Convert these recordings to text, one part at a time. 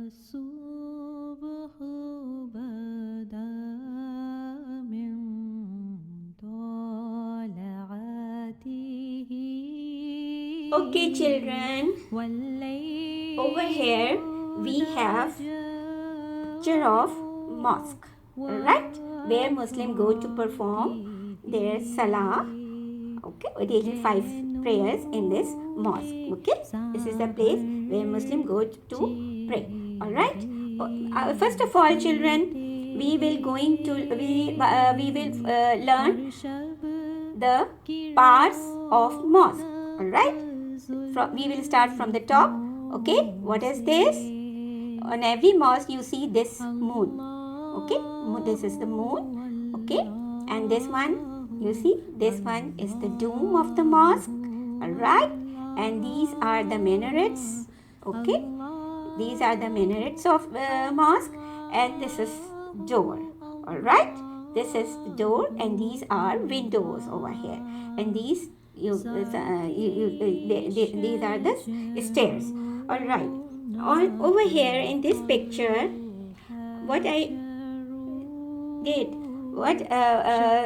الصبح بدا من طلعته. Okay, children, over here we have picture of mosque, right, where Muslim go to perform their salah. Okay, daily 5 prayers in this mosque. Okay, this is the place where Muslim go to pray. All right. First of all, children, we will learn the parts of mosque. All right. We will start from the top. Okay, what is this? On every mosque you see this moon. Okay, this is the moon. Okay, and this one, you see, this one is the dome of the mosque. All right, and these are the minarets. Okay, these are the minarets of mosque, and this is door. All right, this is the door, and these are windows over here, and these these are the stairs. All right, over here in this picture, what I did,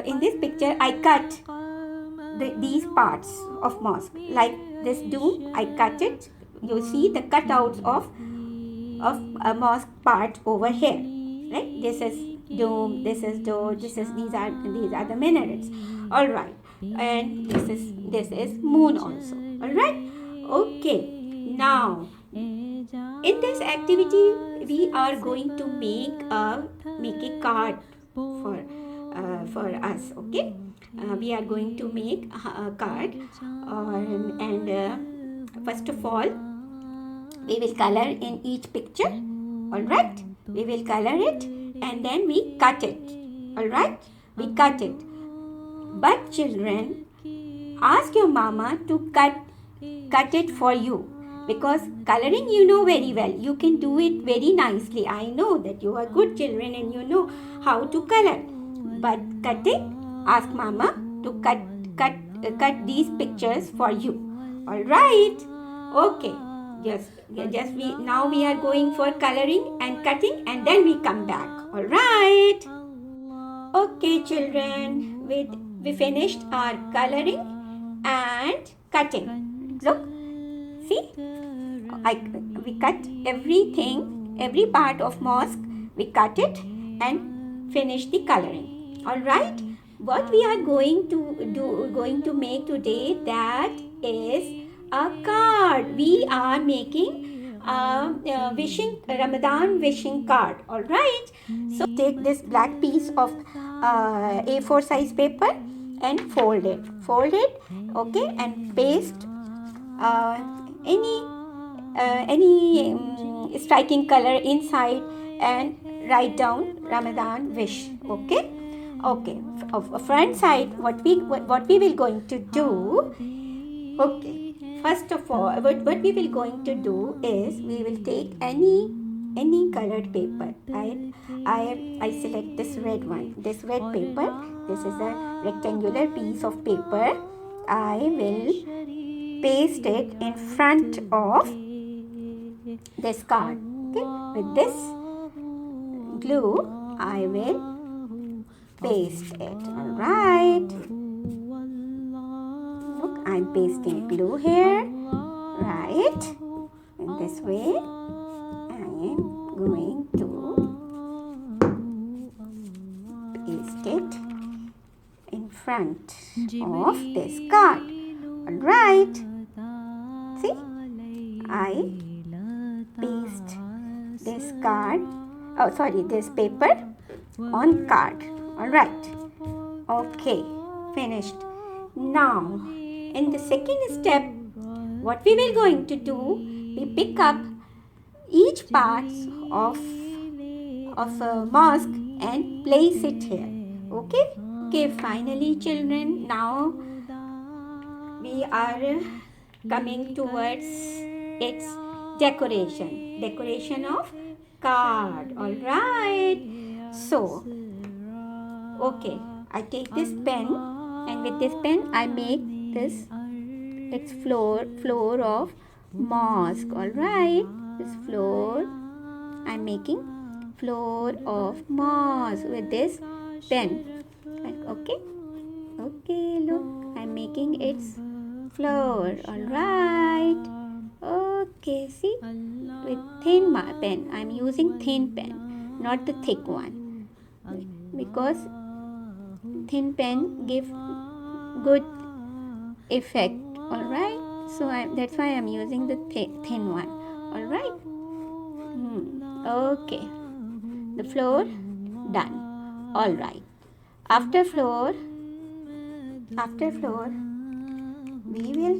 in this picture I cut these parts of mosque, like this dome I cut it. You see the cutouts of a mosque part over here, right? This is dome, this is door, these are the minarets. All right, and this is moon also. All right. Okay, now in this activity we are going to make a card for us. Okay, we are going to make a card, and first of all we will color in each picture. All right, we will color it and then we cut it. All right, we cut it. But children, ask your mama to cut it for you, because coloring you know very well. You can do it very nicely. I know that you are good children and you know how to color. But cutting, ask mama to cut these pictures for you. All right. Okay. Now we are going for coloring and cutting, and then we come back. All right. Okay, children. We finished our coloring and cutting. Look, see, we cut everything, every part of mosque. We cut it and finish the coloring. All right. What we are going to make today, that is a card. We are making a Ramadan wishing card. All right. So take this black piece of A4 size paper and fold it. Okay, and paste any striking color inside and write down Ramadan wish. Okay. Front side, what we will going to do. Okay, first of all, what we will going to do is we will take any colored paper. I select this red one, this red paper. This is a rectangular piece of paper. I will paste it in front of this card. Okay, with this glue I will paste it. All right, look, I'm pasting glue here. Right, in this way I am going to paste it in front of this card. All right, see, I paste this paper on card. All right. Okay, finished. Now in the second step, what we will going to do, we pick up each part of a mosque and place it here. Okay. Finally children, now we are coming towards its decoration of card. All right. So okay, I take this pen, and with this pen I make this floor of mosque. All right, this floor I'm making floor of moss with this pen. Okay, okay, look, I'm making its floor. All right. Okay, see, with thin pen. I'm using thin pen, not the thick one, because thin pen give good effect. All right. So that's why I'm using the thin one. All right. Okay. The floor done. All right. After floor, we will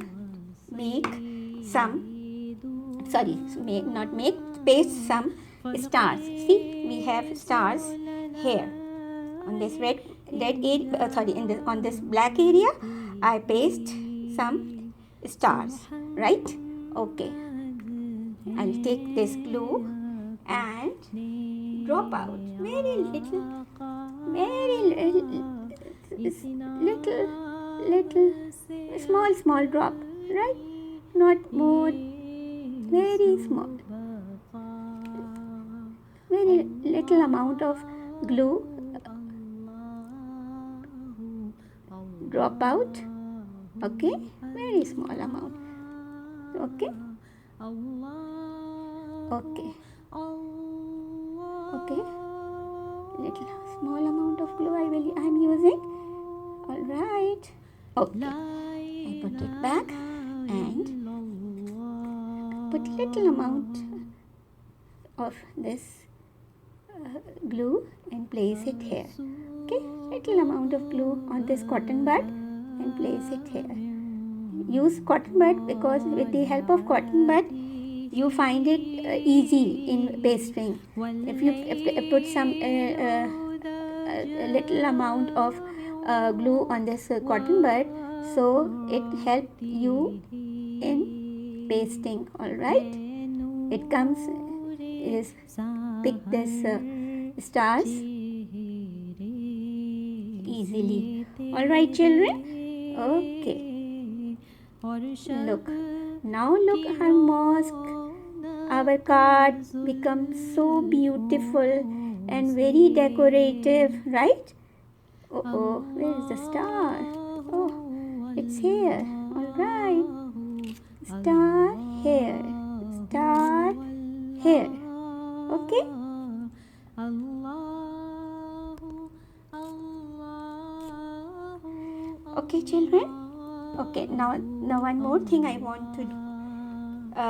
make some. Sorry, not make. Paste some stars. See, we have stars here on this red area. On this black area, I paste some stars. Right? Okay. I'll take this glue and drop out very little, small drop, right? Not more, very small, very little amount of glue drop out. Okay, very small amount. Okay, okay, little small amount of glue I'm using. All right. Okay, I put it back and put little amount of this glue and place it here. Okay, little amount of glue on this cotton bud and place it here. Use cotton bud because with the help of cotton bud you find it easy in pasting. If you put some little amount of glue on this cotton bud, so it helps you in pasting. All right, it comes is pick this stars easily. All right, children. Okay, look, now look our mosque. Our card becomes so beautiful and very decorative, right? Oh, where is the star? Oh, it's here. All right. Star here. Star here. Okay? Okay, children? Okay, now one more thing I want to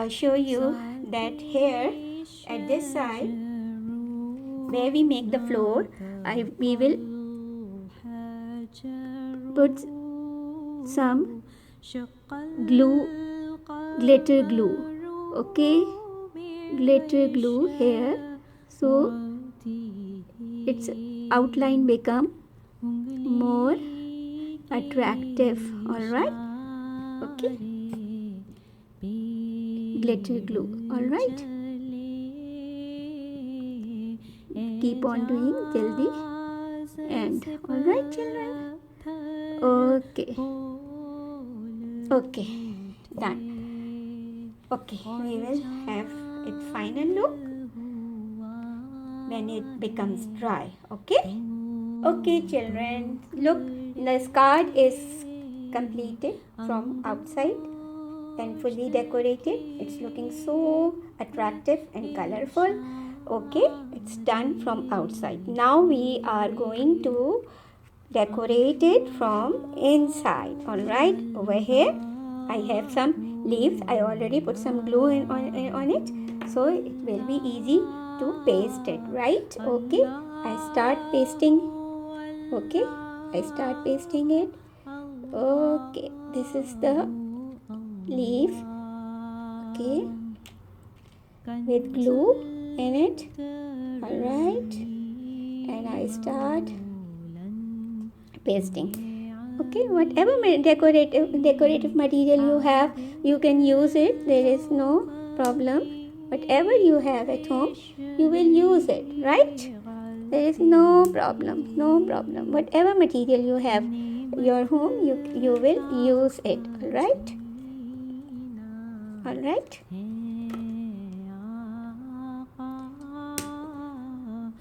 show you, that here at this side where we make the floor, we will put some glue, glitter glue. Okay, glitter glue here, so its outline become more attractive. All right. Okay, glitter glue. All right, keep on doing jaldi. And all right, children. Okay, done. Okay, we will have its final look when it becomes dry. Okay, children, look, this card is completed from outside and fully decorated. It's looking so attractive and colorful. Okay, it's done from outside. Now we are going to decorate it from inside. All right, over here I have some leaves. I already put some glue on it, so it will be easy to paste it, right? Okay, I start pasting. Okay, I start pasting it. Okay, this is the leaf. Okay, with glue in it. All right, and I start pasting. Okay, whatever decorative material you have, you can use it. There is no problem. Whatever you have at home, you will use it, right? There is no problem. Whatever material you have your home, you will use it. All right.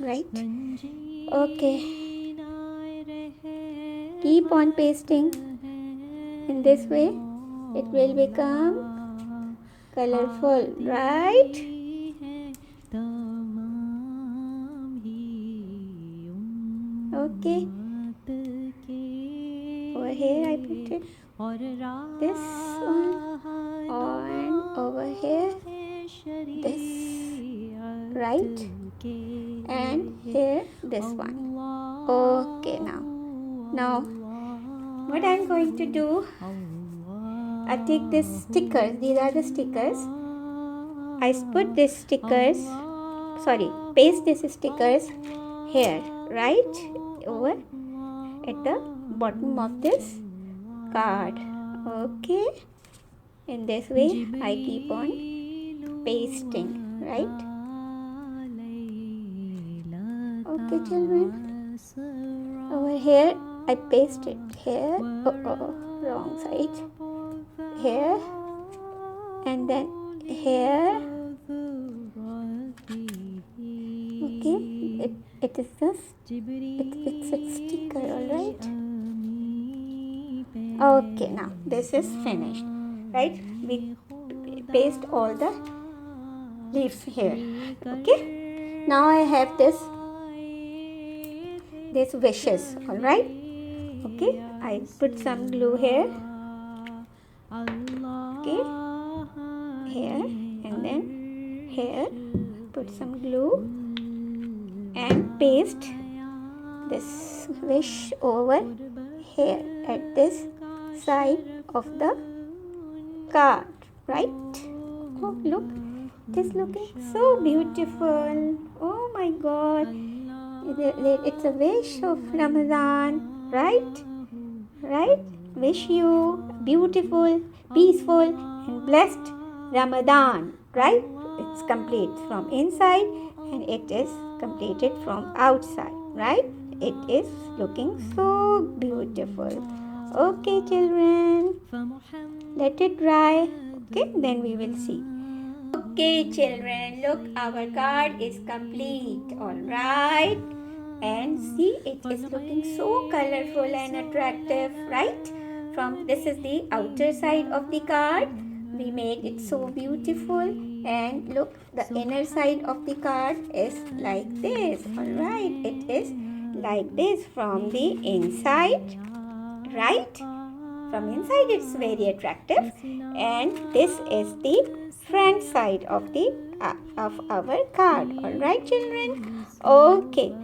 right? Okay. Keep on pasting. In this way, it will become colorful, right? Okay. Over here I put it. This one. And over here. This. Right. And here this one. Okay, now what I'm going to do, I take this stickers. These are the stickers. I put these stickers, paste these stickers here, right over at the bottom of this card. Okay, in this way I keep on pasting, right? Okay, children. Over here I paste it here. Wrong side. Here and then here. Okay, it is just it's a sticker, alright? Okay, now this is finished, right? We paste all the leaves here. Okay, now I have this wishes, alright? Okay, I put some glue here. Okay, here and then here, put some glue and paste this wish over here at this side of the card, right? Oh, look, it is looking so beautiful. Oh my God, it's a wish of Ramadan, right? Wish you beautiful, peaceful and blessed Ramadan, right? It's complete from inside and it is completed from outside, right? It is looking so beautiful. Okay, children, let it dry. Okay, then we will see. Okay, children, look, our card is complete. All right, and see, it is looking so colorful and attractive, right? From this is the outer side of the card. We made it so beautiful, and look, the inner side of the card is like this. All right, it is like this from the inside, right? From inside it's very attractive, and this is the front side of the of our card. All right, children. Okay.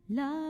La